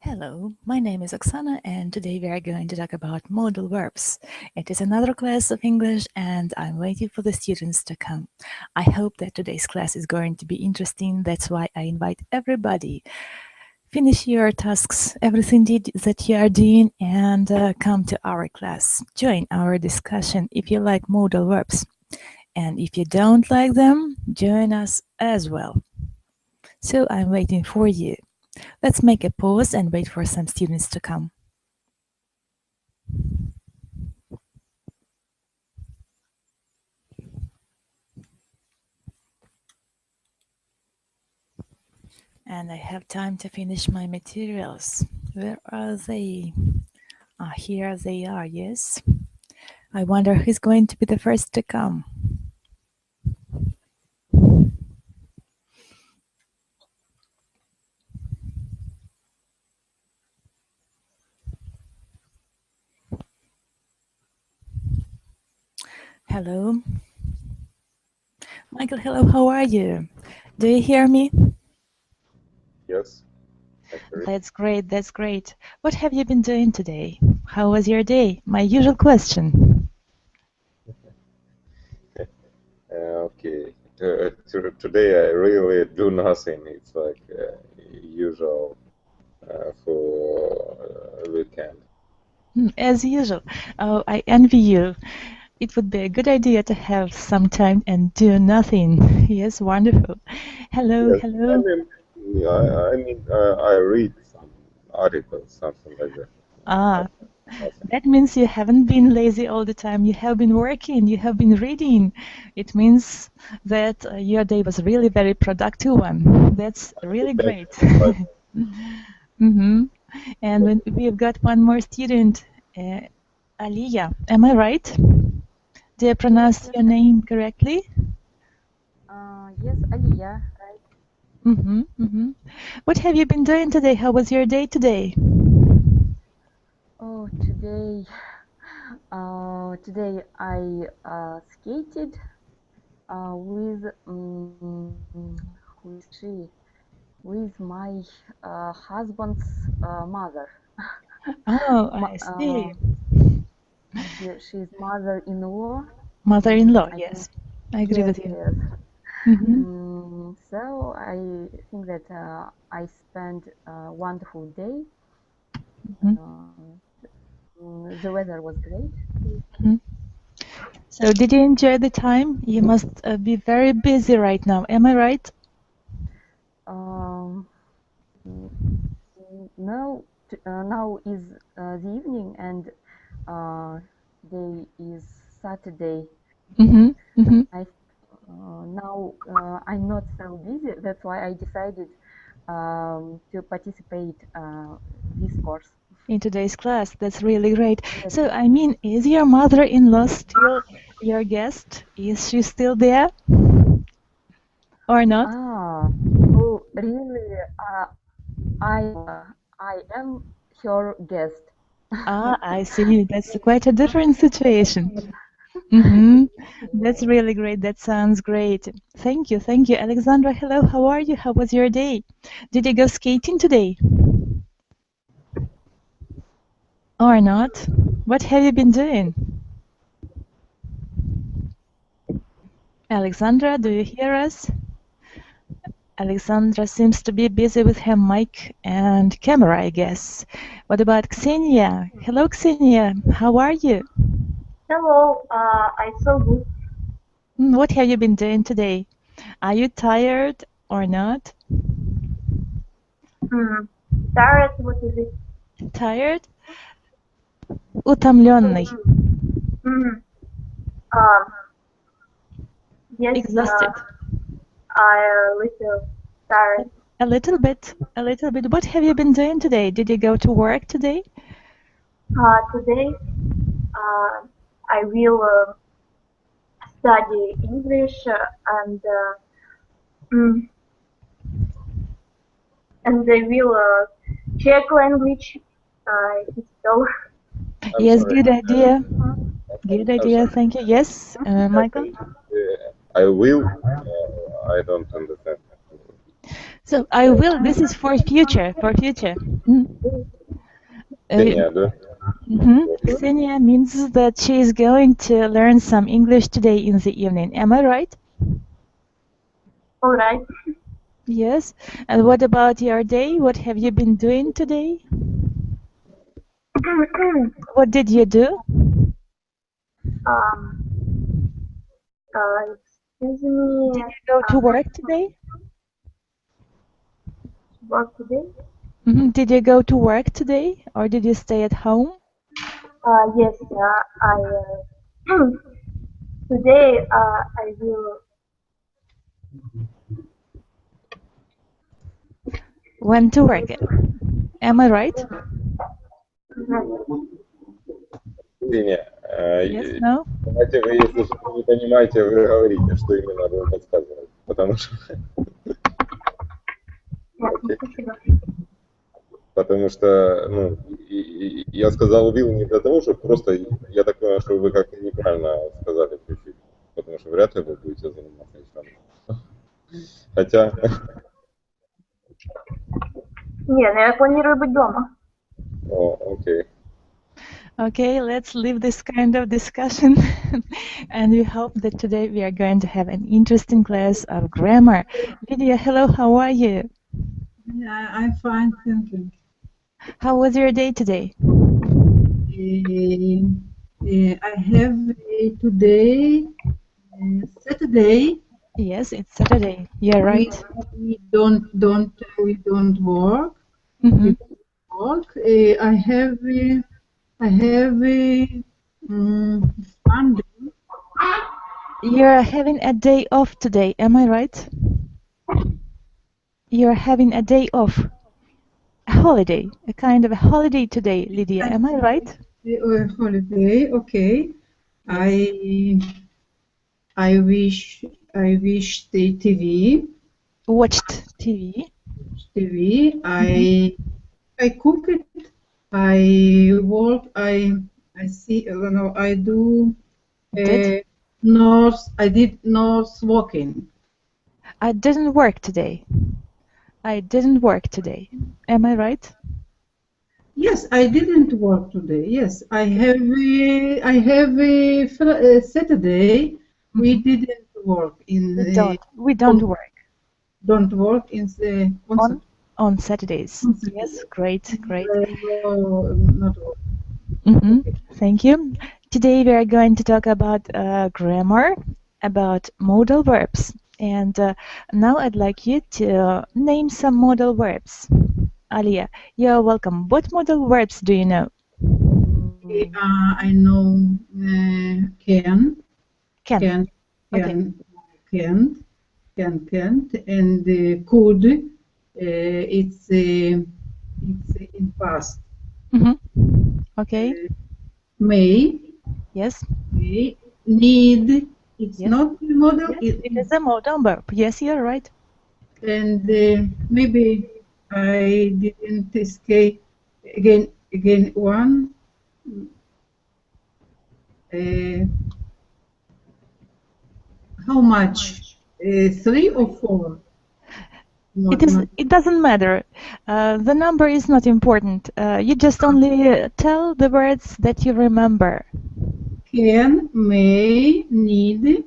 Hello, my name is Oksana and today we are going to talk about modal verbs. It is another class of English and I'm waiting for the students to come. I hope that today's class is going to be interesting. That's why I invite everybody. Finish your tasks, everything that you are doing, and come to our class. Join our discussion if you like modal verbs. And if you don't like them, join us as well. So I'm waiting for you. Let's make a pause and wait for some students to come. And I have time to finish my materials. Where are they? Ah, here they are, yes. I wonder who's going to be the first to come. Hello. Michael, hello, how are you? Do you hear me? Yes. That's great, that's great. What have you been doing today? How was your day? My usual question. Okay. Today I really do nothing. It's like usual for weekend. As usual. Oh, I envy you. It would be a good idea to have some time and do nothing. Yes, wonderful. Hello, Yes. hello. I read some articles, something like that. Ah, Nothing. that means you haven't been lazy all the time. You have been working, you have been reading. It means that your day was really very productive one. That's really Thank great. you. And we've got one more student, Aliyah. Am I right? Did I pronounce your name correctly? Yes, Aliyah, right. What have you been doing today? How was your day today? Oh, today I skated with who is she? With my husband's mother. Oh, I see. She's mother-in-law. Mother-in-law, I think yes. I agree yes, with you. yes. So I think that I spent a wonderful day. The weather was great. So did you enjoy the time? You must be very busy right now. Am I right? Now is the evening and day is Saturday. Now I'm not so busy. That's why I decided to participate this course. In today's class. That's really great. So, I mean, is your mother-in-law still your guest? Is she still there? Or not? Oh, really? I am her guest. Ah, I see. That's quite a different situation. That's really great. That sounds great. Thank you. Thank you. Alexandra, hello. How are you? How was your day? Did you go skating today? Or not? What have you been doing? Alexandra, do you hear us? Alexandra seems to be busy with her mic and camera, I guess. What about Xenia? Hello, Xenia. How are you? Hello, I so good. What have you been doing today? Are you tired or not? Tired, what is it? Tired? Утомленный. Yes, Exhausted. I a little tired. A little bit. A little bit. What have you been doing today? Did you go to work today? Today, I will study English and I will check language. So. Yes, sorry. good idea. Good idea. Thank you. Yes, Michael? I will. I don't understand. So I will. This is for future. For future. Ksenia, да? Ksenia means that she is going to learn some English today in the evening. Am I right? All right. Yes. And what about your day? What have you been doing today? What did you do? Excuse me. Did you go to work today? Work today? Did you go to work today, or did you stay at home? Yes, I today I will. Went to work. Am I right? Ksenia, Yes, no? давайте вы, если что-то не понимаете, вы говорите, что именно надо подсказывать, потому что... Потому что, ну, я сказал will не для того, чтобы просто, я так понимаю, что вы как-то неправильно сказали чуть-чуть, потому что вряд ли вы будете заниматься чем-то. Хотя... Не, ну я планирую быть дома. О, окей. Okay, let's leave this kind of discussion. And we hope that today we are going to have an interesting class of grammar. Lydia, hello, how are you? Yeah, I'm fine, thank you. How was your day today? I have today Saturday. Yes, it's Saturday. You're right. We don't work. Mm-hmm. We don't work. I have Sunday. You're having a day off today, am I right? You're having a day off. A holiday, a kind of a holiday today, Lydia, am I right? Holiday, okay. Yes. I wish the TV. Watched TV. I cook it. I work. I see. No, I do. I did north walking. I didn't work today. I didn't work today. Am I right? Yes, I didn't work today. Yes, I have Saturday. We didn't work in. We don't work. Don't work in the on Saturdays. Yes, great. Not work. Thank you. Today we are going to talk about grammar, about modal verbs. And now I'd like you to name some modal verbs. Alia, you're welcome. What modal verbs do you know? I know can, okay. and could. It's in past. Okay. May. Yes. May. Need. It's not a modal. Yes, it is a modal verb. Yes, you're right. And maybe I didn't escape again one. How much? 3 or 4? It doesn't matter. The number is not important. You just only tell the words that you remember. Can, may, need.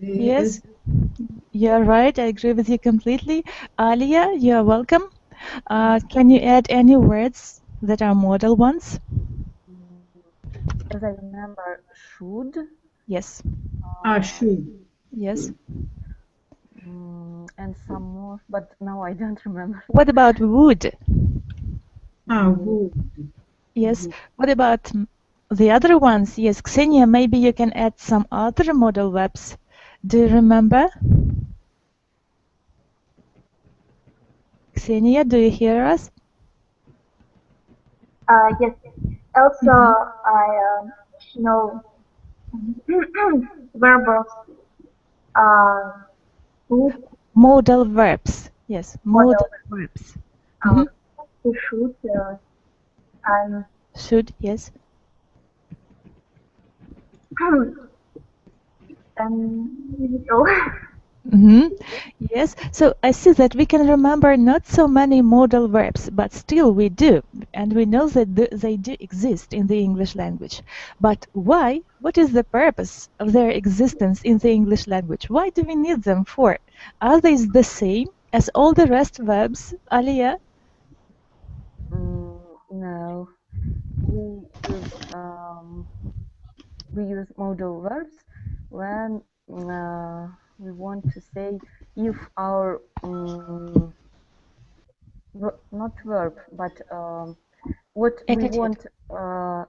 Yes, you're right. I agree with you completely. Alia, you're welcome. Can you add any words that are modal ones? As I remember, should. Yes. Should. Yes. And some more, but now I don't remember. What about would? Would. Yes. What about the other ones? Yes, Ksenia, maybe you can add some other modal verbs. Do you remember? Ksenia, do you hear us? Yes. Also, I know verbs. Modal verbs. Yes, modal verbs. To should and should. Yes. And so. Yes, so I see that we can remember not so many modal verbs, but still we do, and we know that they do exist in the English language. But why? What is the purpose of their existence in the English language? Why do we need them for? Are they the same as all the rest verbs, Alia? No, we use modal verbs when we want to say if our not verb but what Attitude. we want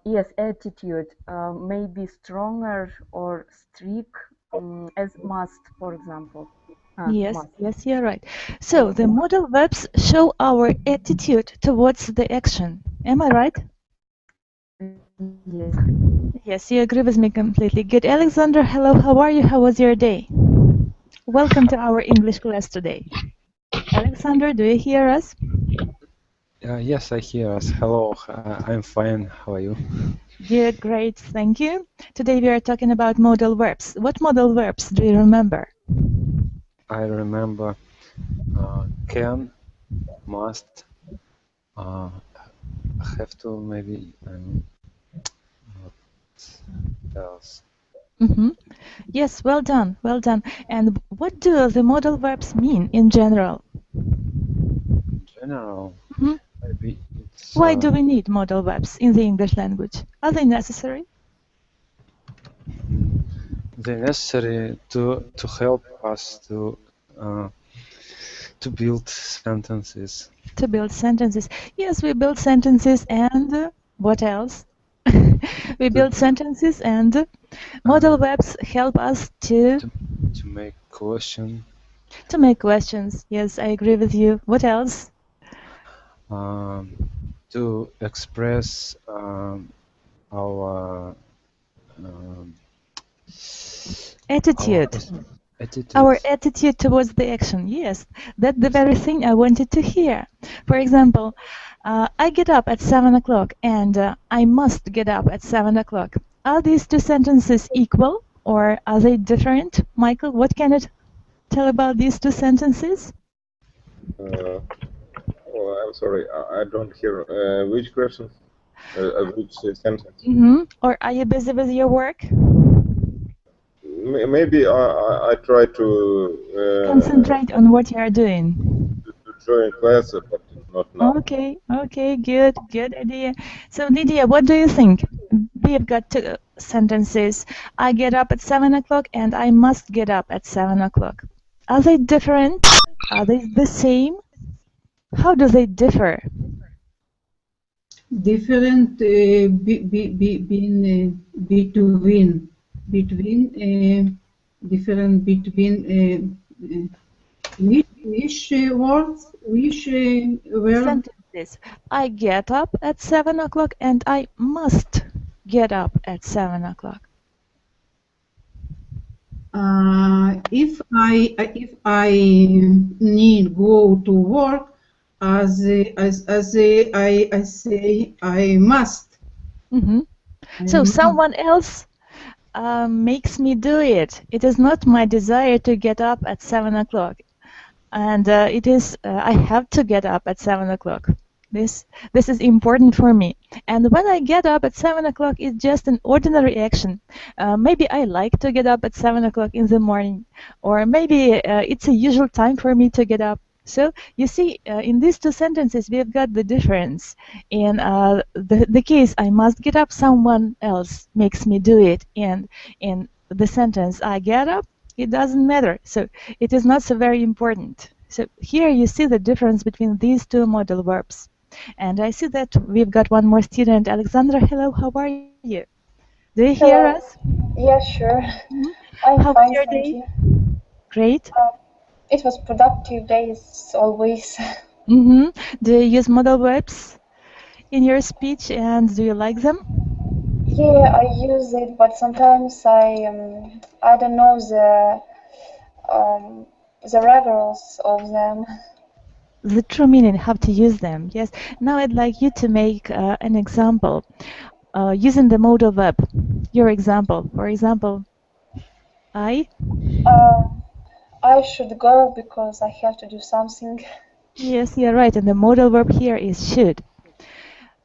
yes, attitude may be stronger or strict, as must, for example. Yes, Must. yes, you're right. So the modal verbs show our attitude towards the action. Am I right? Yes. Yes, you agree with me completely. Good. Alexander, hello, how are you? How was your day? Welcome to our English class today. Alexander, do you hear us? Yes, I hear us. Hello, I'm fine. How are you? Good, great, thank you. Today we are talking about modal verbs. What modal verbs do you remember? I remember can, must, have to, maybe, what else? Yes, well done, well done. And what do the modal verbs mean in general? In general, maybe it's Why do we need modal verbs in the English language? Are they necessary? they're necessary to help us to build sentences. To build sentences. Yes, we build sentences and what else? We build sentences and modal verbs help us to make question. To make questions. Yes, I agree with you. What else? To express our attitude. Attitude. Our attitude towards the action. Yes, that's the very thing I wanted to hear. For example, I get up at 7 o'clock and I must get up at 7 o'clock. Are these two sentences equal or are they different? Michael, what can you tell about these two sentences? I'm sorry, I don't hear which question, which sentence. Or are you busy with your work? Maybe I try to concentrate on what you are doing. To join class, but not now. Okay, good idea. So Lydia, what do you think? We've got two sentences. I get up at 7 o'clock and I must get up at 7 o'clock. Are they different? Are they the same? How do they differ? Different different between which words, which verb? Sentences. I get up at 7 o'clock and I must get up at 7 o'clock. If I need go to work, as I say I must. So someone else makes me do it. It is not my desire to get up at 7 o'clock, and it is I have to get up at 7 o'clock. This is important for me. And when I get up at 7 o'clock, it's just an ordinary action. Maybe I like to get up at 7 o'clock in the morning, or maybe it's a usual time for me to get up. So you see, in these two sentences, we've got the difference. In the case, I must get up, someone else makes me do it. And in the sentence, I get up, it doesn't matter. So it is not so very important. So here you see the difference between these two modal verbs. And I see that we've got one more student. Alexandra, hello, how are you? Do you hear us? Yeah, sure. I'm how fine, was your thank day? you. Great. It was productive days always. Do you use modal verbs in your speech and do you like them? Yeah, I use it, but sometimes I don't know the reverse of them. The true meaning, how to use them. Yes. Now I'd like you to make an example using the modal verb. Your example. For example, I I should go because I have to do something. Yes, you're right. And the modal verb here is should.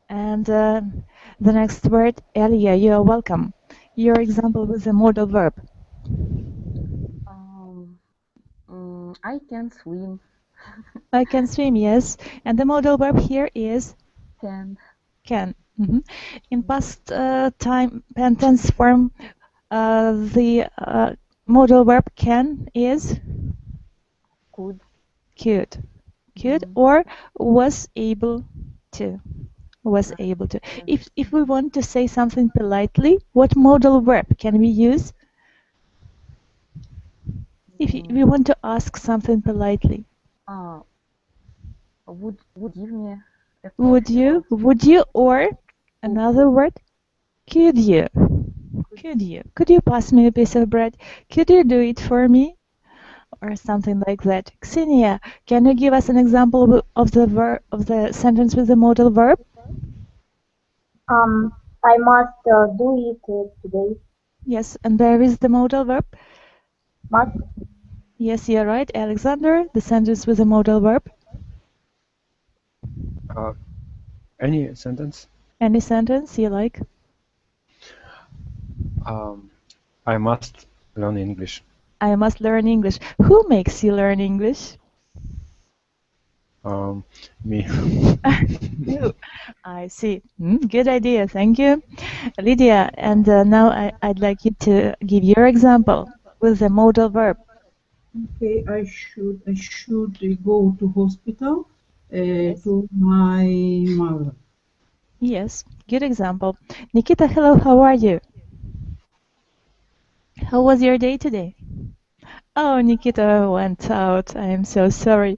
And the next word, Elia, you are welcome. Your example with the modal verb. I can swim. I can swim, yes. And the modal verb here is Can. can. In past time tense form, the modal verb can is Could. could or was able to. Was able to. If we want to say something politely, what modal verb can we use? If we want to ask something politely. Would give me a Would you or another word? Could you? Could you pass me a piece of bread? Could you do it for me? Or something like that. Ksenia, can you give us an example of the sentence with the modal verb? I must do it today. Yes, and where is the modal verb? Must. Yes, you're right. Alexander, the sentence with the modal verb? Any sentence? Any sentence you like? I must learn English. I must learn English. Who makes you learn English? Me. You. I see. Good idea. Thank you. Lydia, and now I'd like you to give your example with the modal verb. Okay, I should go to hospital to my mother. Yes, good example. Nikita, hello, how are you? How was your day today? Oh, Nikita went out. I am so sorry.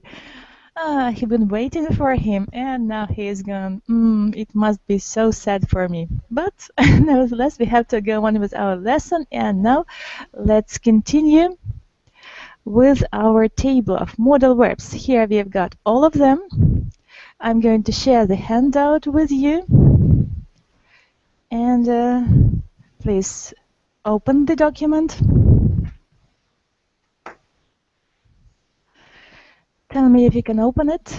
I've been waiting for him and now he is gone. It must be so sad for me. But nevertheless, we have to go on with our lesson. And now let's continue with our table of modal verbs. Here we've got all of them. I'm going to share the handout with you. And please open the document. Tell me if you can open it.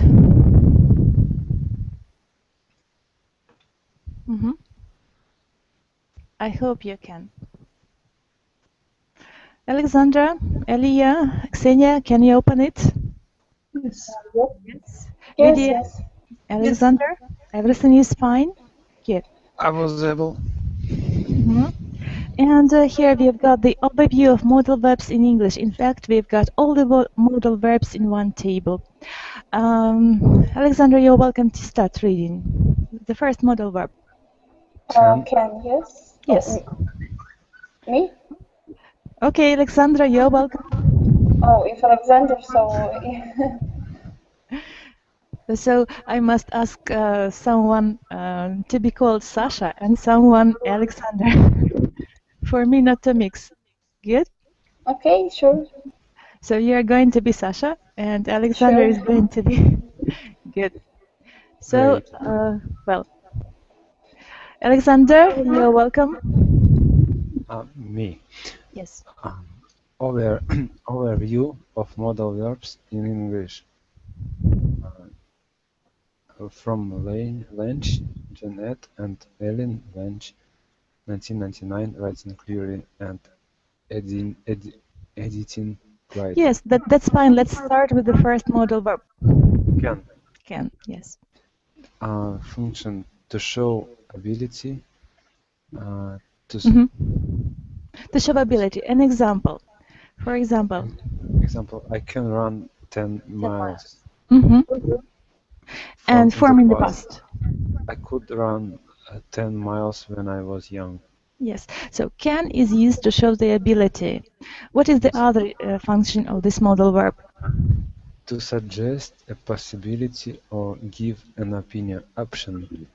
I hope you can. Alexandra, Elia, Ksenia, can you open it? Yes. Yes. Yes, Lydia, yes. Alexander, everything is fine? Good. I was able. And here we've got the overview of modal verbs in English. In fact, we've got all the modal verbs in one table. Alexander, you're welcome to start reading. The first modal verb. Can, yes? Yes. Me? Okay, Alexandra, you're welcome. Oh, if Alexander, so... So I must ask someone to be called Sasha and someone Alexander. For me not to mix. Good? Okay, sure. So you're going to be Sasha and Alexander is going to be... Good. So, well, Alexander, you're welcome. Me. Yes. Overview of modal verbs in English. From Lange, Jeanette, and Ellen Lange, 1999, writing clearly and editing right. Yes, that's fine. Let's start with the first modal verb. Can. Can, yes. Function to show ability. To show ability. An example. For example. I can run 10 miles. And form in the past. I could run 10 miles when I was young. Yes. So can is used to show the ability. What is the other function of this modal verb? To suggest a possibility or give an option.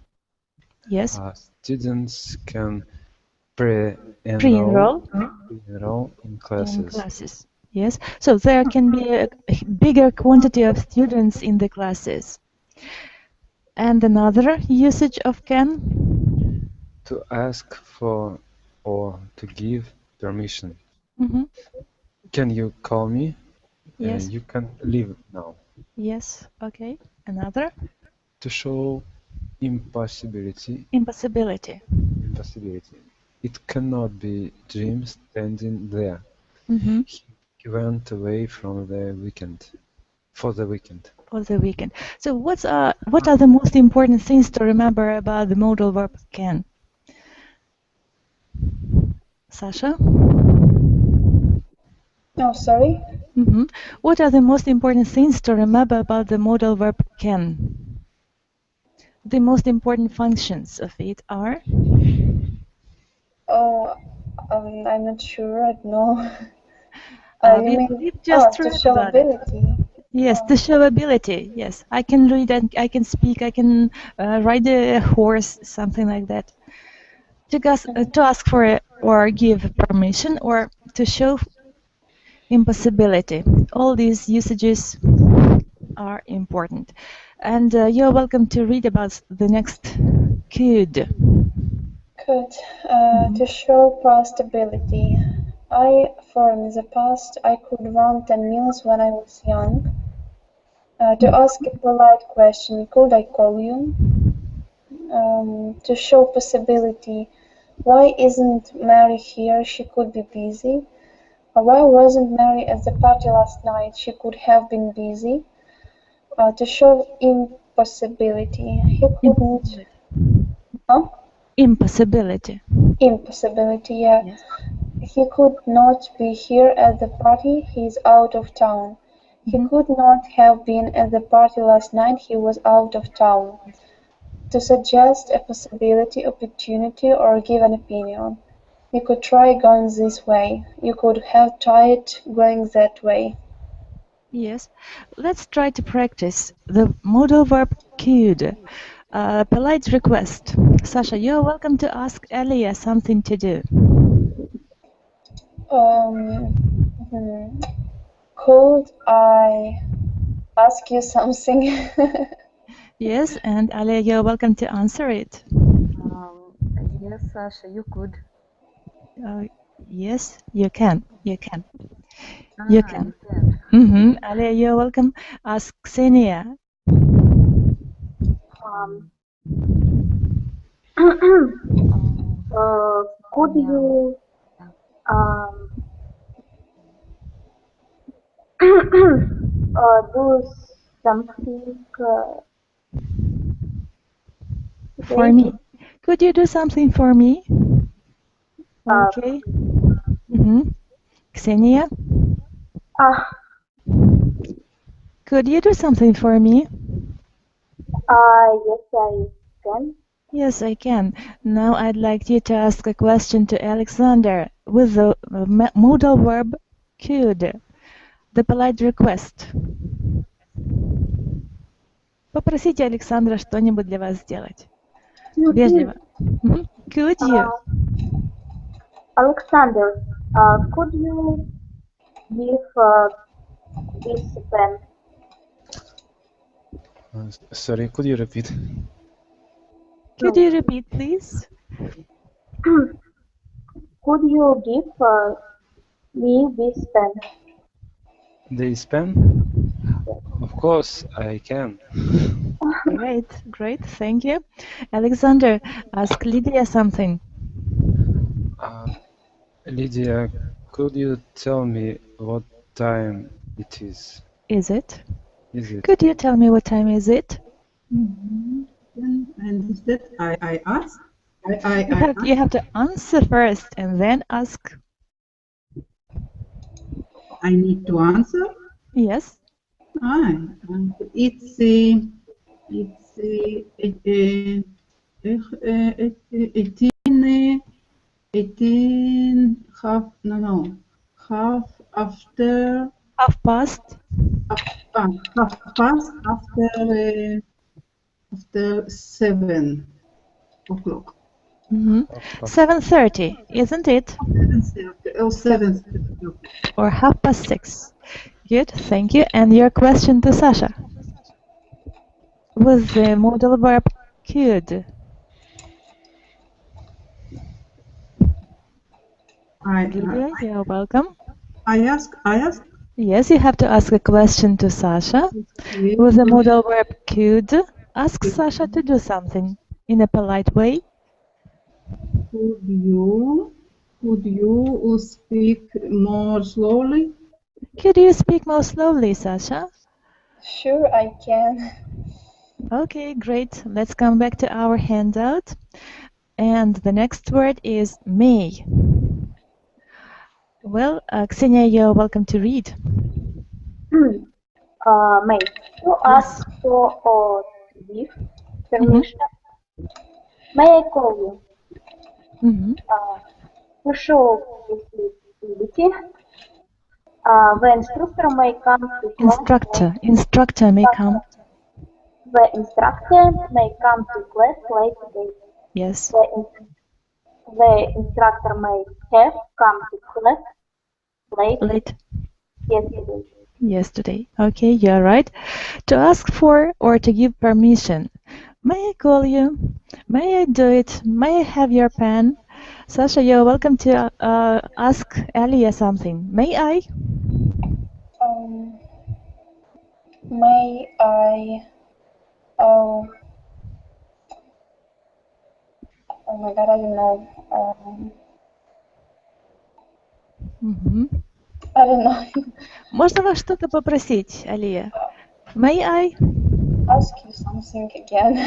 Yes. Students can pre-enroll in classes. Yes. So there can be a bigger quantity of students in the classes. And another usage of can? To ask for or to give permission. Can you call me? Yes. You can leave now. Yes. Okay. Another. To show impossibility. Impossibility. Impossibility. It cannot be Jim standing there. Mm-hmm. He went away from the weekend. For the weekend. For the weekend. So what are the most important things to remember about the modal verb can? Sasha? Oh, sorry. Mm-hmm. What are the most important things to remember about the modal verb can? The most important functions of it are? Oh, I'm not sure right now. You mean We've just to read show about it. ability? Yes, to show ability. Yes, I can read and I can speak. I can ride a horse, something like that. To ask for or give permission or to show impossibility. All these usages are important. And you're welcome to read about the next could. Could. To show past ability. For in the past, I could run 10 miles when I was young. To ask a polite question, could I call you? To show possibility. Why isn't Mary here? She could be busy. Why wasn't Mary at the party last night? She could have been busy. To show impossibility. He couldn't. Huh? Impossibility. Impossibility, yeah. Yes. He could not be here at the party. He is out of town. He could not have been at the party last night. He was out of town. To suggest a possibility, opportunity, or give an opinion. You could try going this way. You could have tried going that way. Yes. Let's try to practice the modal verb could. Polite request. Sasha, you're welcome to ask Elia something to do. Could I ask you something? Yes, and Alia, you're welcome to answer it. Yes, Sasha, you could. Yes, you can. You can. Ah, You can. Alia, you're welcome. Ask Xenia. Could you do something For me. Could you do something for me? Okay. Xenia? Could you do something for me? Yes, I can. Yes, I can. Now I'd like you to ask a question to Alexander with the modal verb could. The polite request. Попросите Александра что-нибудь для вас сделать. Вежливо. Could you? Alexander, could you give this pen? Sorry, could you repeat? Could you repeat, please? Could you give me this pen? This pen? Of course, I can. Great, thank you. Alexander, ask Lydia something. Lydia, could you tell me what time it is? Is it? Is it? Could you tell me what time is it? And instead, I ask. You have to answer first and then ask. I need to answer. Yes. It's 18 half after. Half past. Half past after 7 o'clock. 7:30, isn't it? 7:30. Or 6:30. Good, thank you. And your question to Sasha. With the modal verb could. Lydia, you're welcome. I ask Yes, you have to ask a question to Sasha Okay. with the modal verb could. Ask Sasha to do something in a polite way. Could you speak more slowly? Could you speak more slowly, Sasha? Sure, I can. Okay, great. Let's come back to our handout. And the next word is may. Well, Ksenia, you're welcome to read. May. To ask for or give permission. May I call you? To show flexibility. The instructor may come to class. Instructor may come. The instructor may come to class late today. Yes. The instructor may have come to class late yesterday. Yesterday. Okay, you're right. To ask for or to give permission. May I call you? May I do it? May I have your pen? Sasha, you're welcome to ask Alia something. May I? May I? Oh my God, I don't know. I don't know. Можно вас что-то попросить, Алия? May I? Ask you something again.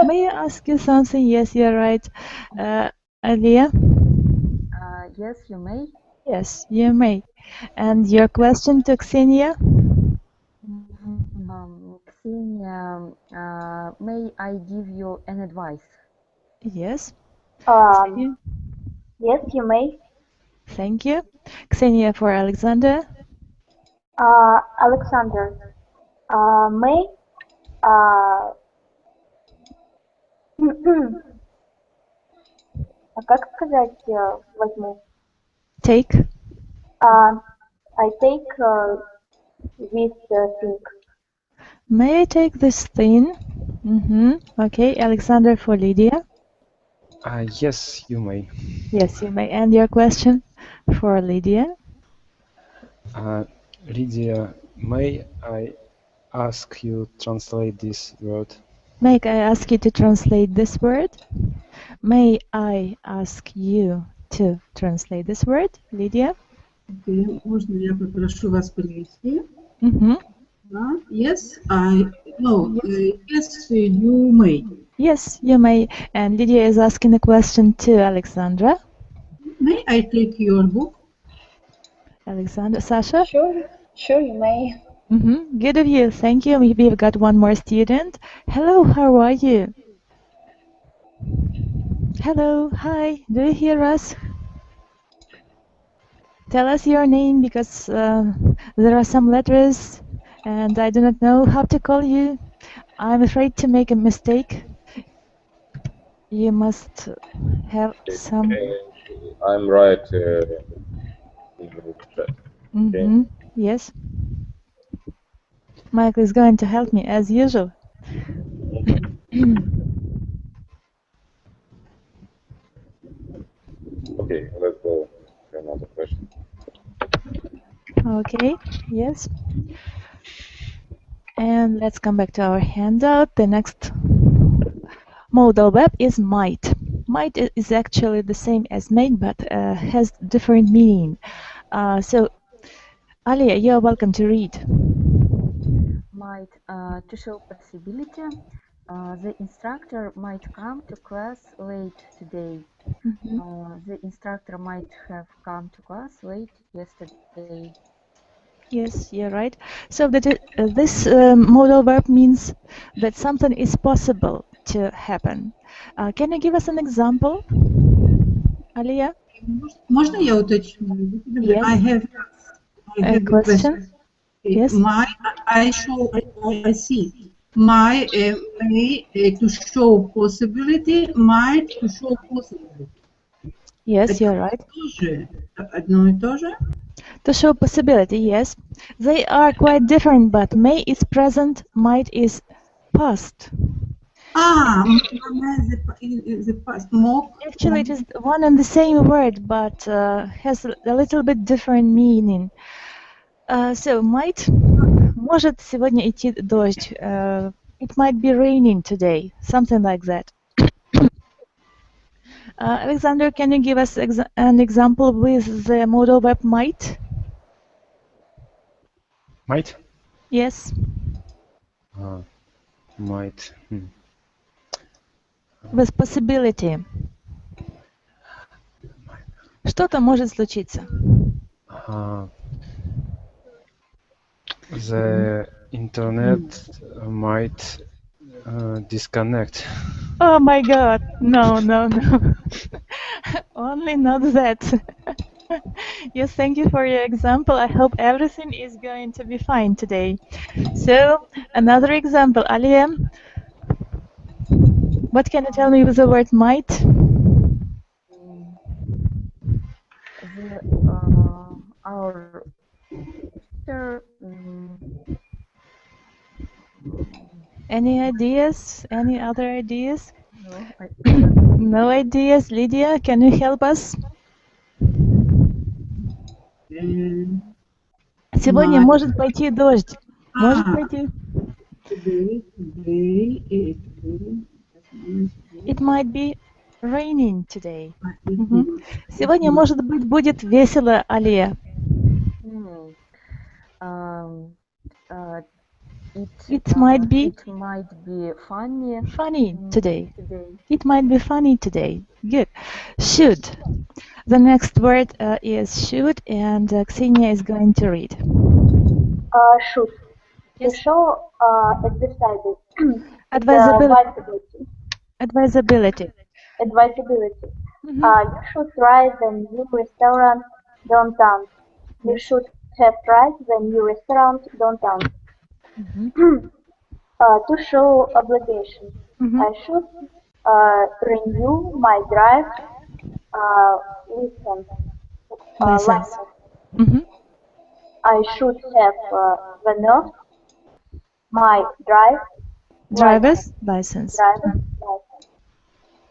May I ask you something? Yes, you're right. Alia? Yes, you may. Yes, you may. And your question to Ksenia? Ksenia, may I give you an advice? Yes. Yes, you may. Thank you. Ksenia for Alexander. Alexander, may как сказать возьму? Take. I take this thing. May I take this thing? Okay, Alexander for Lydia. Yes, you may. Yes, you may. And your question for Lydia? Lydia, may I ask you translate this word? May I ask you to translate this word? May I ask you to translate this word, Lydia? Okay. Можно я попрошу вас перевести? Yes, yes, you may. Yes, you may. And Lydia is asking a question to Alexandra. May I take your book? Alexandra, Sasha? Sure, you may. Good of you. Thank you. We've got one more student. Hello, how are you? Hello, hi. Do you hear us? Tell us your name because there are some letters and I do not know how to call you. I'm afraid to make a mistake. You must have some... I'm right in the chat. Okay. Yes. Michael is going to help me as usual. Okay, let's go to another question. Okay, yes. And let's come back to our handout. The next modal verb is might. Might is actually the same as may, but has different meaning. So, Alia, you're welcome to read. Might, to show possibility, the instructor might come to class late today. The instructor might have come to class late yesterday. Yes, you're right. So that this modal verb means that something is possible to happen. Can you give us an example, Alia? Можно я уточню? Yes. I have a question. Yes. I see. My may to show possibility, might to show possibility. Yes, you're right. Тоже одно и то же? To show possibility, yes. They are quite different, but may is present, might is past. The past. Actually, it is one and the same word, but has a little bit different meaning. So might может сегодня идти дождь. It might be raining today. Something like that. Alexander, can you give us an example with the modal verb might? Might? Yes. Might. With possibility. Что-то может случиться. The internet might disconnect. Oh my God! No, no, no. Only not that. Yes, thank you for your example. I hope everything is going to be fine today. So, another example, Alia. What can you tell me with the word might? Our teacher. Any ideas? Any other ideas? No, No ideas. Lydia, can you help us? Сегодня может пойти дождь. Может пойти. It might be raining today. Сегодня, может быть, будет весело, Алия. It might be funny today. It might be funny today. Good. Should. The next word is should, and Ksenia is going to read. Should. Yes. To show advisability. Advisability. Advisability. Advisability. You should try the new restaurant downtown. You should have tried the new restaurant downtown. To show obligation. I should renew my drive license. I should have renewed my driver's license.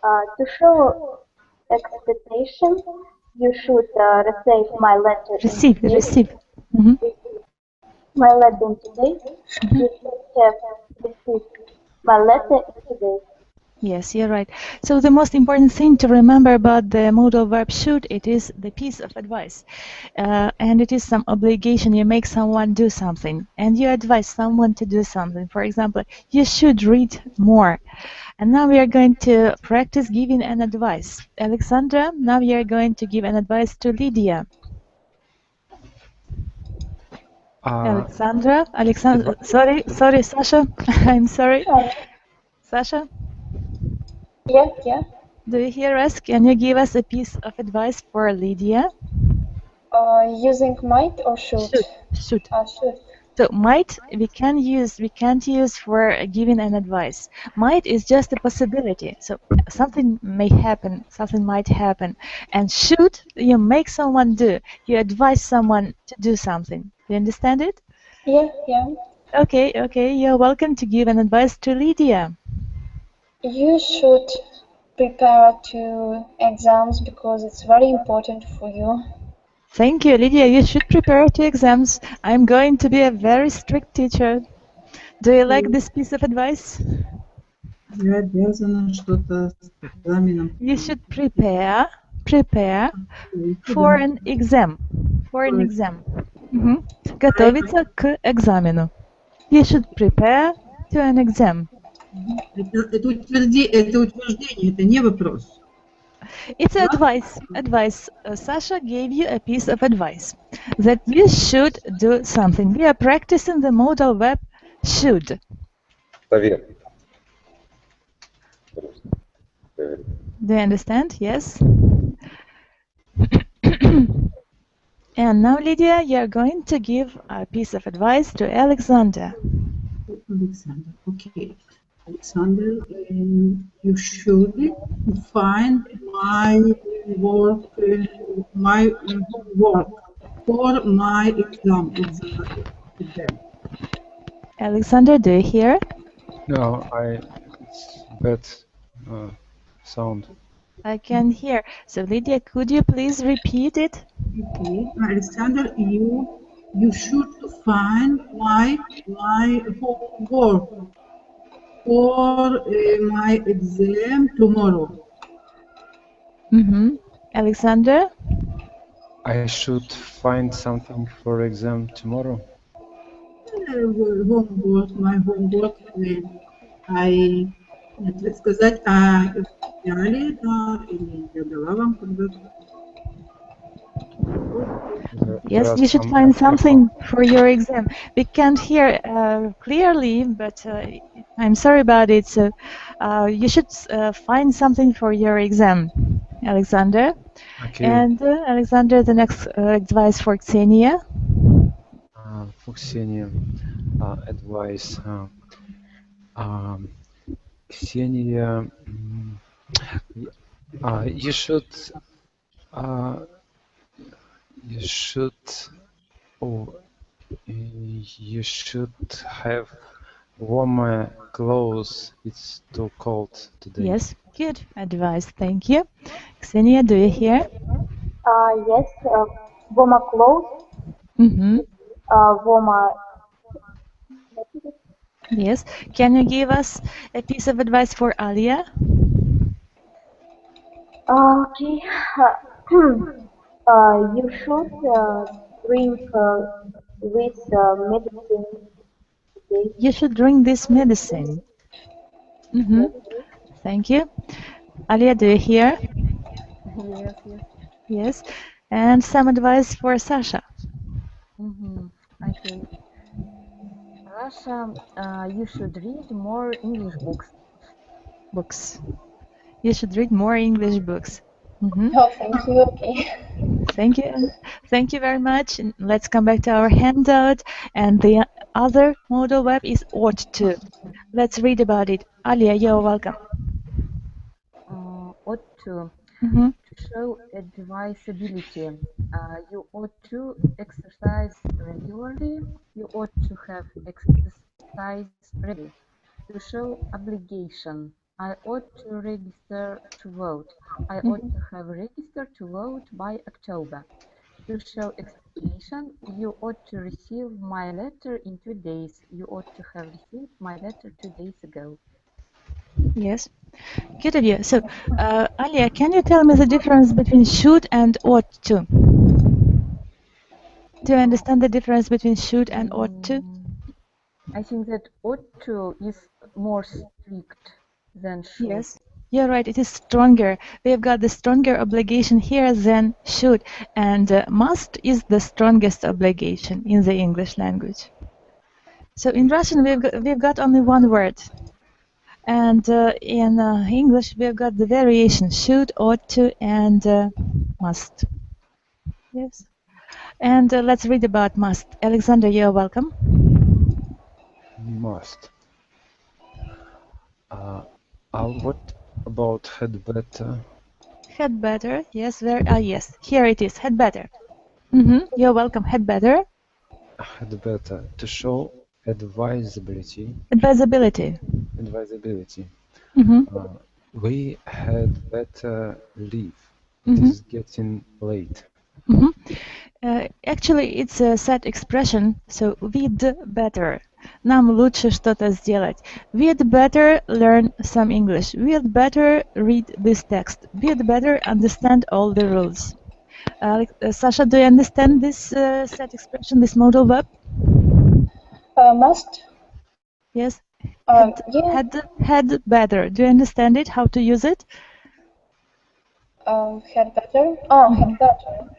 To show expectation, you should receive my letter. Receive. My letter today. You should have received my letter today. Yes, you're right. So the most important thing to remember about the modal verb should, it is the piece of advice. And it is some obligation. You make someone do something and you advise someone to do something. For example, you should read more. And now we are going to practice giving an advice. Alexandra, now you are going to give an advice to Lydia. Alexandra, sorry, Sasha. I'm sorry. Sasha? Yeah. Do you hear us? Can you give us a piece of advice for Lydia? Using might or should? Should. Should. So might we can't use for giving an advice. Might is just a possibility. So something may happen, something might happen. And should, you make someone do. You advise someone to do something. Do you understand it? Yeah. Okay. You're welcome to give an advice to Lydia. You should prepare to exams because it's very important for you. Thank you, Lydia. You should prepare to exams. I'm going to be a very strict teacher. Do you like this piece of advice? You should prepare for an exam. Готовиться к экзамену. You should prepare to an exam. Это утверждение, это не вопрос. It's advice. Sasha gave you a piece of advice that you should do something. We are practicing the modal verb should. Совет. Do you understand? Yes. And now, Lydia, you are going to give a piece of advice to Alexander. Okay. Alexander, you should find my work for my exam. Alexander, do you hear? No, it's bad sound. I can hear. So, Lydia, could you please repeat it? Okay. Alexander, you you should find my homework for my exam tomorrow. Alexander? I should find something for exam tomorrow. Homework, my homework. Надо сказать, а взяли, да, или я дала вам когда-то? Yes, you should find something for your exam. We can't hear clearly, but I'm sorry about it. So you should find something for your exam, Alexander. Okay. And Alexander, the next advice for Ksenia. For Ksenia, advice. Ksenia, you should have warmer clothes. It's too cold today. Yes, good advice. Thank you. Ksenia, do you hear? Yes, warmer clothes. Warmer. Yes. Can you give us a piece of advice for Alia? Okay. You should drink this medicine today. You should drink this medicine. Thank you. Alia, do you hear? Yes, yes. Yes. And some advice for Sasha. Okay. Russia, you should read more English books. You should read more English books. Oh, thank you. Okay. Thank you. Thank you very much. And let's come back to our handout. And the other modal verb is ought to. Let's read about it. Alia, you're welcome. Ought to. To show advisability. You ought to exercise regularly. You ought to have exercise ready. To show obligation. I ought to register to vote. I ought to have registered to vote by October. To show expectation. You ought to receive my letter in 2 days. You ought to have received my letter 2 days ago. Yes. Good of you. So, Alia, can you tell me the difference between should and ought to? Do you understand the difference between should and ought to? I think that ought to is more strict than should. Yes, you're right. It is stronger. We have got the stronger obligation here than should, and must is the strongest obligation in the English language. So in Russian, we've got only one word. And in English, we've got the variation should, ought to, and must. Yes. And let's read about must. Alexander, you're welcome. Must. What about had better? Had better. Yes. Yes. Here it is. Had better. You're welcome. Had better. Had better. To show advisability. Advisability. Advisability. We had better leave. It is getting late. Actually, it's a set expression, so we'd better. Нам лучше что-то сделать. We'd better learn some English. We'd better read this text. We'd better understand all the rules. Sasha, do you understand this set expression, this modal verb? Must? Yes. Yeah. Had better. Do you understand it? How to use it? Had better? Oh, had better.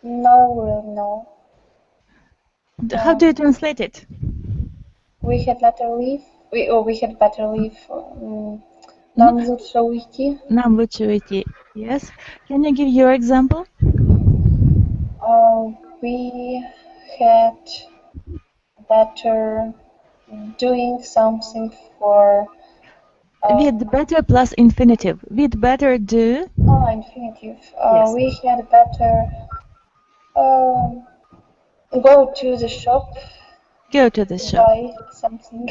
No. How do you translate it? We had better leave. We had better leave. Нам лучше уйти. Нам лучше уйти. Yes. Can you give your example? We had better doing something for. We'd better plus infinitive. We'd better do. Oh, infinitive. Yes. We had better go to the shop. Go to the shop. Buy something.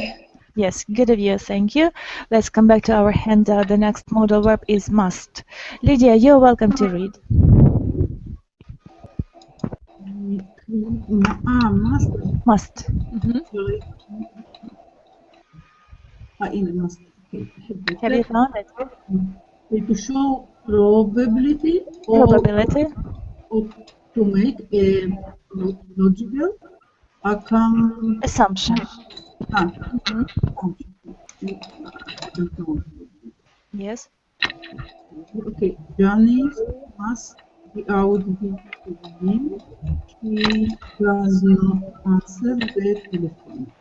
Yes, good of you. Thank you. Let's come back to our handout. The next modal verb is must. Lydia, you're welcome to read. Must. Must. Sorry. In must. Okay. Have you found it? To show probability Probability. or to make a logical account. Assumption. Yes. Okay, Johnny must be out with him. He does not answer the telephone.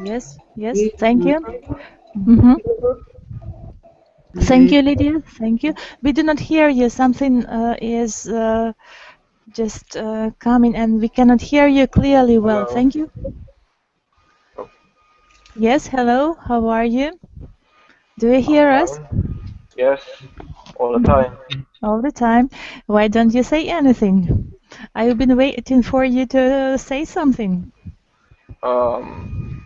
Yes. Yes. Thank you. Thank you, Lydia. Thank you. We do not hear you. Something is just coming, and we cannot hear you clearly. Well, Hello. thank you. Oh. Yes. Hello. How are you? Do you hear us? Yes, all the time. All the time. Why don't you say anything? I've been waiting for you to say something. I'm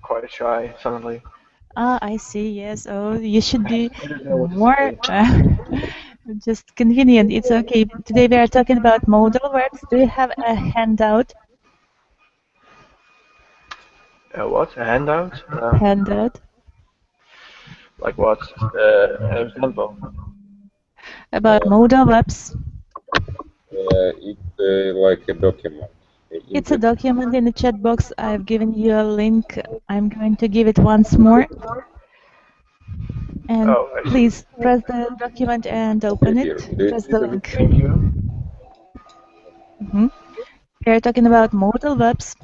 quite shy suddenly. Ah, I see. Yes. Oh, you should be I don't know what to more just convenient. It's okay. Today we are talking about modal verbs. Do you have a handout? What? A handout? Handout Like what? An example. about modal verbs. It's like a document. It's a document in the chat box. I've given you a link. I'm going to give it once more. And please press the document and open it. Press the link. Thank you. We are talking about modal verbs.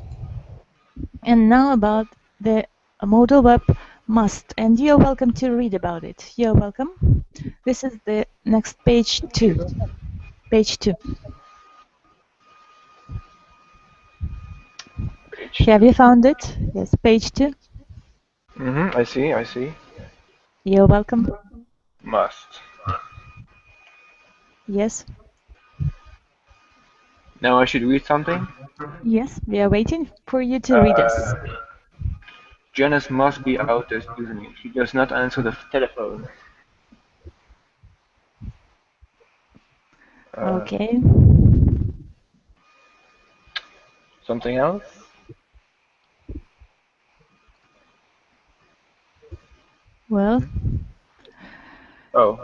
And now about the modal verb must. And you're welcome to read about it. You're welcome. This is the next page 2. Page 2. Have you found it? Yes, page 2. I see. You're welcome. Must. Yes. Now I should read something? Yes, we are waiting for you to read us. Janice must be out this evening. She does not answer the telephone. Okay. Something else? Well. Oh.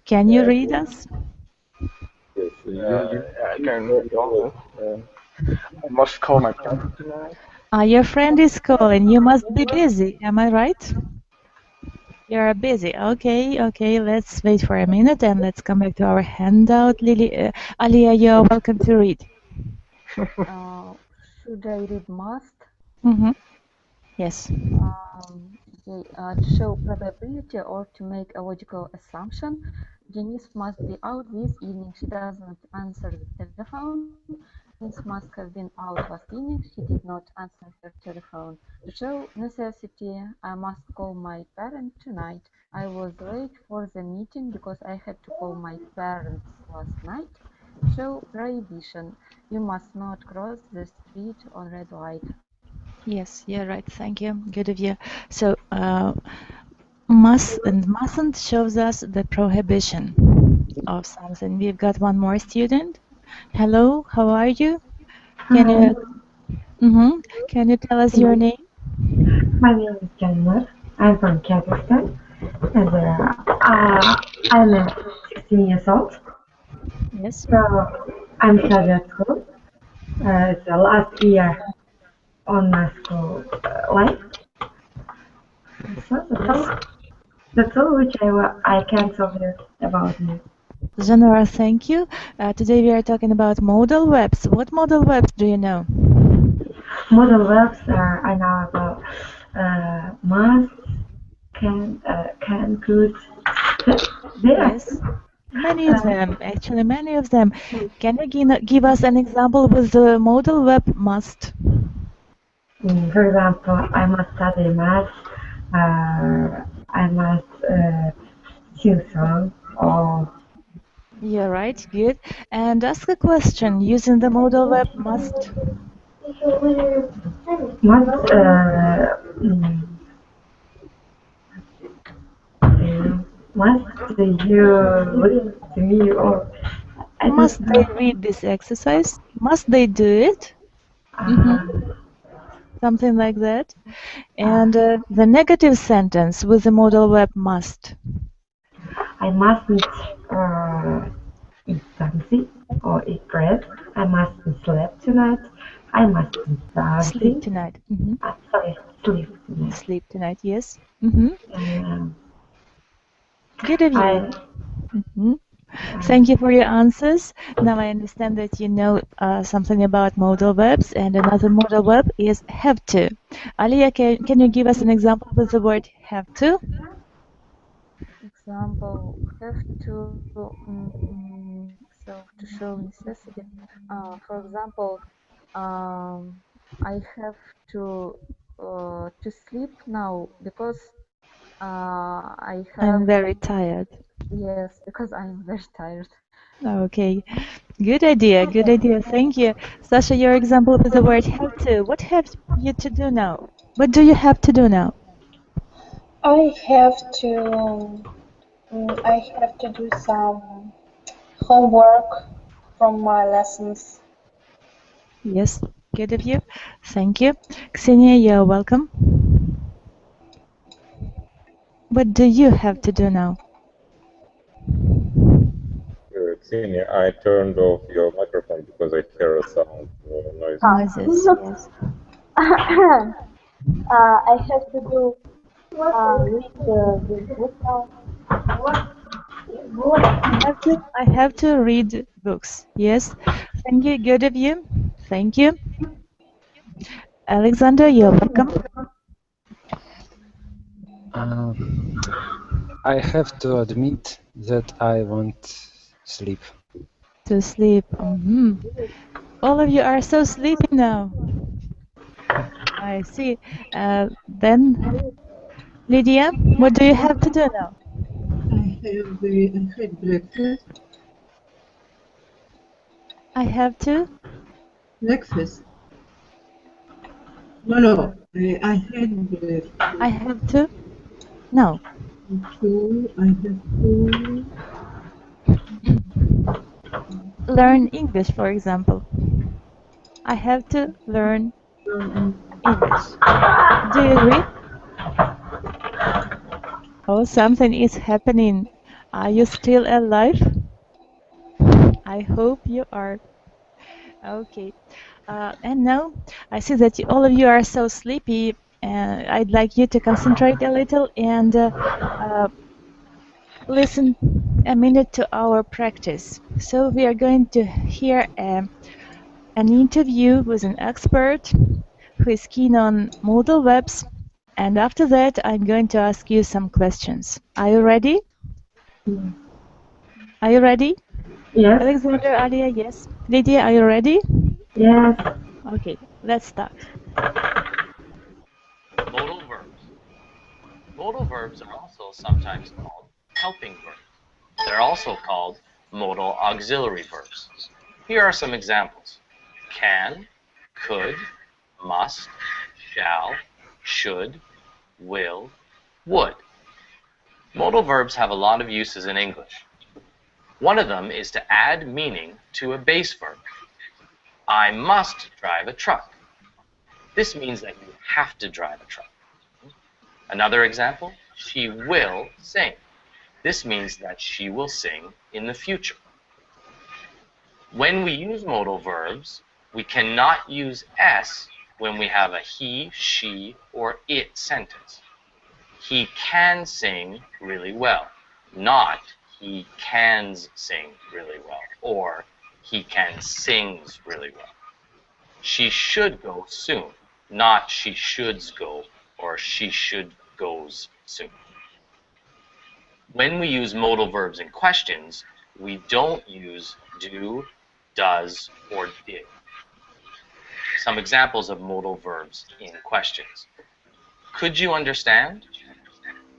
Can you read us? I can read all of it. I must call my parents tonight. Your friend is calling. You must be busy. Am I right? You're busy. Okay. Let's wait for a minute and let's come back to our handout. Alia, you're welcome to read. Should I read must? Yes. To show probability or to make a logical assumption, Janice must be out this evening. She does not answer the telephone. Janice must have been out last evening. She did not answer her telephone. To show necessity, I must call my parent tonight. I was late for the meeting because I had to call my parents last night. To show prohibition, you must not cross the street on red light. Yes, you're right. Thank you. Good of you. So, must and mustn't shows us the prohibition of something. We've got one more student. Hello, how are you? Can you tell us your name? My name is Janmar. I'm from Kazakhstan, and I'm 16 years old. Yes. So I'm studying at school. It's the last year on my school life. So that's all which I can tell you about me. Janara, thank you. Today we are talking about modal verbs. What modal verbs do you know? Modal verbs I know about must, can, could. Yes, many of them. Actually, many of them. Can you give us an example with the modal verb must? For example, I must study math. I must sing song. Or you're right. Good. And ask a question using the modal verb must. Must must you listen to me, or must they read this exercise? Must they do it? Something like that. And the negative sentence with the modal verb must. I mustn't eat something or eat bread. I mustn't sleep tonight. I mustn't Sleep tonight. Sorry, sleep tonight. Sleep tonight, yes. Good of you. Thank you for your answers. Now I understand that you know something about modal verbs, and another modal verb is have to. Alia, can you give us an example with the word have to? Example, have to, so to show necessity. For example, I have to sleep now because I have. I'm very tired. Yes, because I'm very tired. Okay, good idea, good idea. Thank you. Sasha, your example with the word have to. What have you to do now? What do you have to do now? I have to do some homework from my lessons. Yes, good of you. Thank you. Ksenia, you're welcome. What do you have to do now? Ksenia, I turned off your microphone because I hear a sound noise. Noises, yes. I have to do read the book now. I have to read books. Yes. Thank you. Good of you. Thank you. Alexander, you're welcome. I have to admit that I want sleep. To sleep. All of you are so sleepy now. I see. Then, Lydia, what do you have to do now? I had breakfast. I have to? Breakfast. No. I had breakfast. I have to? No. I have to Learn English, for example. I have to learn English. Do you agree? Oh, something is happening. Are you still alive? I hope you are. Okay. And now I see that all of you are so sleepy. I'd like you to concentrate a little and listen a minute to our practice. So we are going to hear an interview with an expert who is keen on modal verbs. And after that, I'm going to ask you some questions. Are you ready? Are you ready? Yes. Alexander, Alia, yes. Lydia, are you ready? Yes. Okay, let's start. Modal verbs. Modal verbs are also sometimes called helping verbs. They're also called modal auxiliary verbs. Here are some examples. Can, could, must, shall, should, will, would. Modal verbs have a lot of uses in English. One of them is to add meaning to a base verb. I must drive a truck. This means that you have to drive a truck. Another example, she will sing. This means that she will sing in the future. When we use modal verbs, we cannot use S when we have a he, she, or it sentence. He can sing really well, not he cans sing really well, or he can sings really well. She should go soon, not she shoulds go, or she should goes soon. When we use modal verbs in questions, we don't use do, does, or did. Some examples of modal verbs in questions. Could you understand?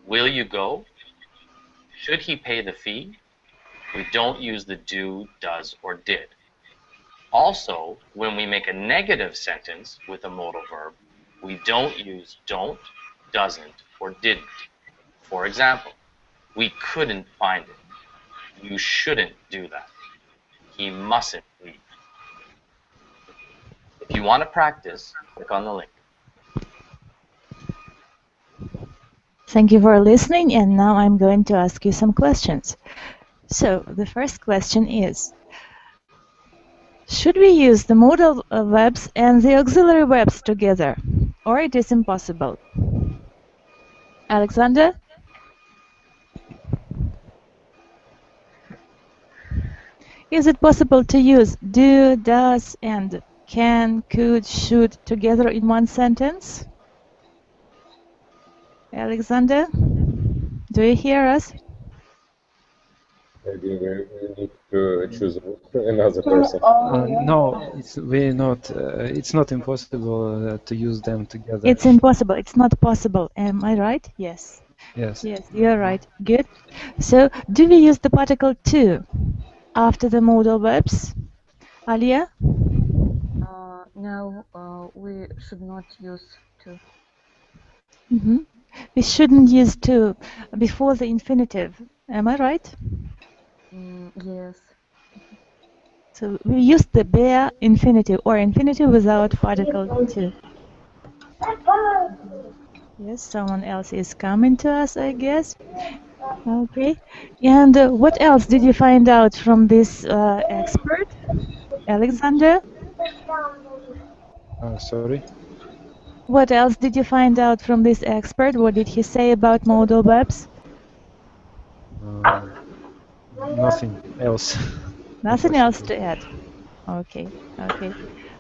Will you go? Should he pay the fee? We don't use the do, does, or did. Also, when we make a negative sentence with a modal verb, we don't use don't, doesn't, or didn't. For example, we couldn't find it. You shouldn't do that. He mustn't read. If you want to practice, click on the link. Thank you for listening, and now I'm going to ask you some questions. So, the first question is, should we use the modal verbs and the auxiliary verbs together, or it is impossible? Alexander? Is it possible to use do, does, and can, could, should together in one sentence? Alexander, do you hear us? Maybe we need to choose another person. No, it's not impossible to use them together. It's impossible. It's not possible. Am I right? Yes. Yes. Yes, you're right. Good. So, do we use the particle to after the modal verbs? Alia? No, we should not use to. We shouldn't use to before the infinitive. Am I right? Yes. So we use the bare infinitive or infinitive without particle to. Yes, someone else is coming to us, I guess. Okay. And what else did you find out from this expert, Alexander? Sorry? What else did you find out from this expert? What did he say about modal verbs? Nothing else. Nothing else to add. Okay, okay.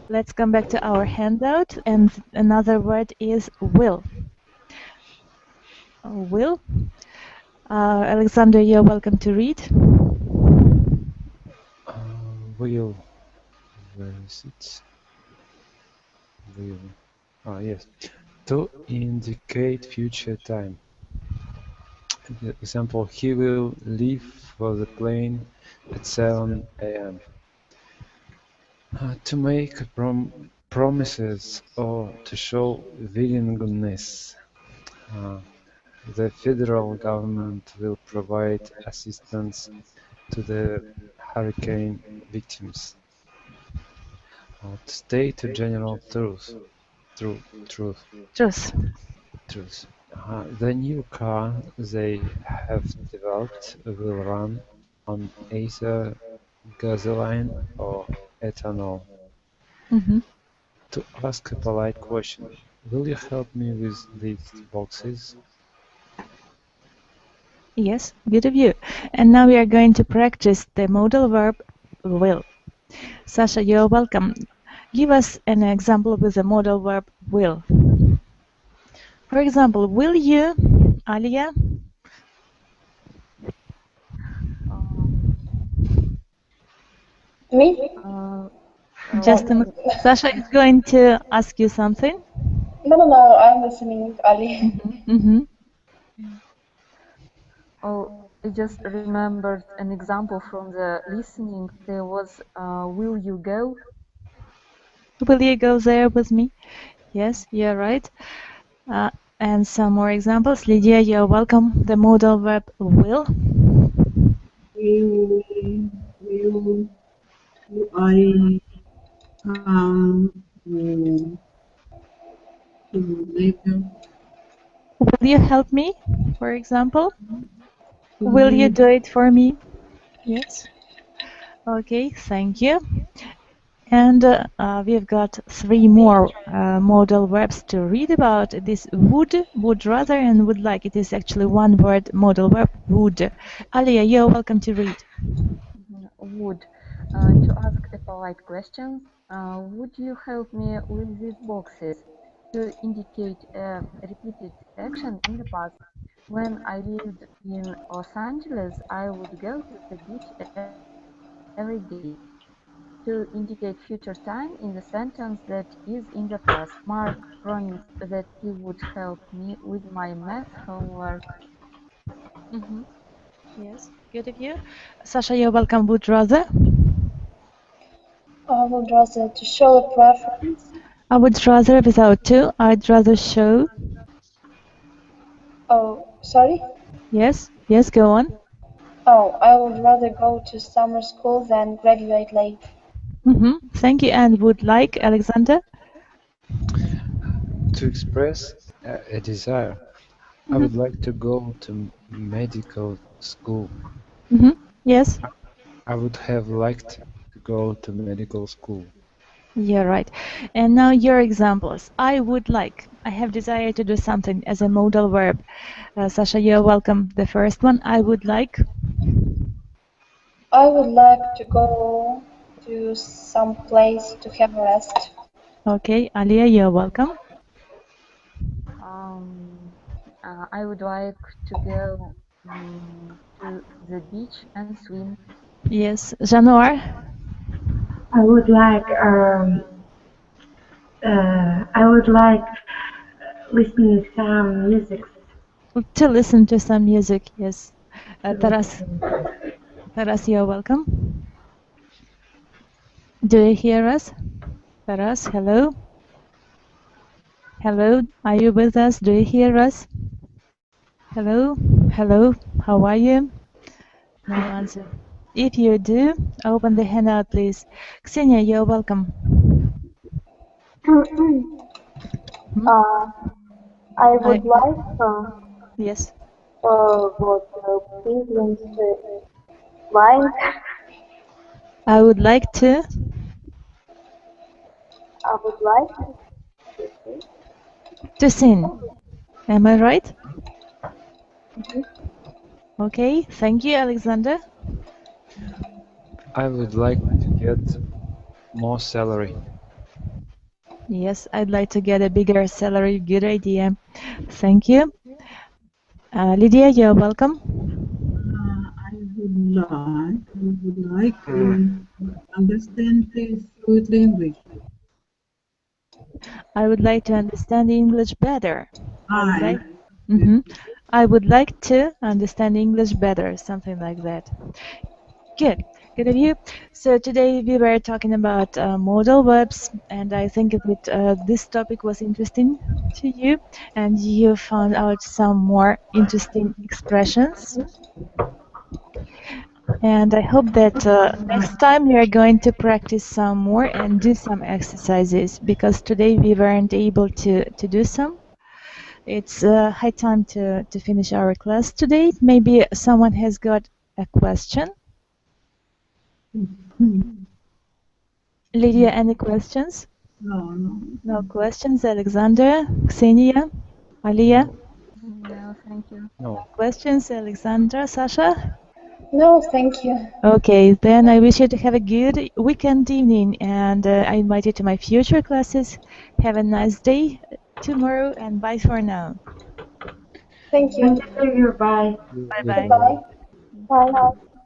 Let's come back to our handout, and another word is will. Will. Alexander, you're welcome to read. Will. Where is it? Will. Yes. To indicate future time. Example, he will leave for the plane at 7 a.m. To make promises or to show willingness. The federal government will provide assistance to the hurricane victims. To state a general truth. Truth. The new car they have developed will run on either gasoline or ethanol. To ask a polite question. Will you help me with these boxes? Yes, good of you. And now we are going to practice the modal verb will. Sasha, you're welcome. Give us an example with the modal verb will. For example, will you, Alia? Me? Just a minute. Sasha is going to ask you something. No, I'm listening, Ali. Oh, I just remembered an example from the listening. There was, will you go? Will you go there with me? Yes, you're right. And some more examples. Lydia, you're welcome. The modal verb will. Will I later? Will you help me, for example? Will you do it for me? Yes. Okay, thank you. And we've got 3 more modal verbs to read about. This would rather, and would like. It is actually one word modal verb, would. Alia, you're welcome to read. Would. To ask a polite question, would you help me with these boxes? To indicate a repeated action in the past. When I lived in Los Angeles, I would go to the beach every day. To indicate future time in the sentence that is in the past. Mark promised that he would help me with my math homework. Yes, good of you. Sasha, you're welcome. Would rather. I would rather to show a preference. I would rather without to. I'd rather show. Oh, sorry? Yes, go on. Oh, I would rather go to summer school than graduate late. Thank you. And would like, Alexander? To express a desire. I would like to go to medical school. Yes. I would have liked to go to medical school. Yeah, right. And now your examples. I would like. I have desire to do something as a modal verb. Sasha, you're welcome. The first one, I would like. I would like to go to some place to have a rest. Okay, Alia, you're welcome. I would like to go to the beach and swim. Yes, Janor. I would like listening some music. To listen to some music, yes. Taras, you're welcome. Do you hear us? Taras, hello? Hello, are you with us? Do you hear us? Hello? Hello, how are you? No answer. If you do, open the handout, please. Ksenia, you're welcome. I would like yes. Penguins flying. I would like to. I would like to sing. Am I right? Okay, thank you, Alexander. I would like to get more salary. Yes, I'd like to get a bigger salary. Good idea. Thank you. Lydia, you're welcome. I would like to understand fluently English. I would like to understand English better. I would like to understand English better, something like that. Good. Good of you. So today we were talking about modal verbs, and I think that this topic was interesting to you, and you found out some more interesting expressions. And I hope that next time we are going to practice some more and do some exercises, because today we weren't able to do some. It's high time to finish our class today. Maybe someone has got a question. Lydia, any questions? No. No questions. Alexander, Ksenia, Alia? No, thank you. No questions, Alexandra, Sasha? No, thank you. Okay, then I wish you to have a good weekend evening, and I invite you to my future classes. Have a nice day tomorrow, and bye for now. Thank you. Bye. Bye-bye. Bye. Bye.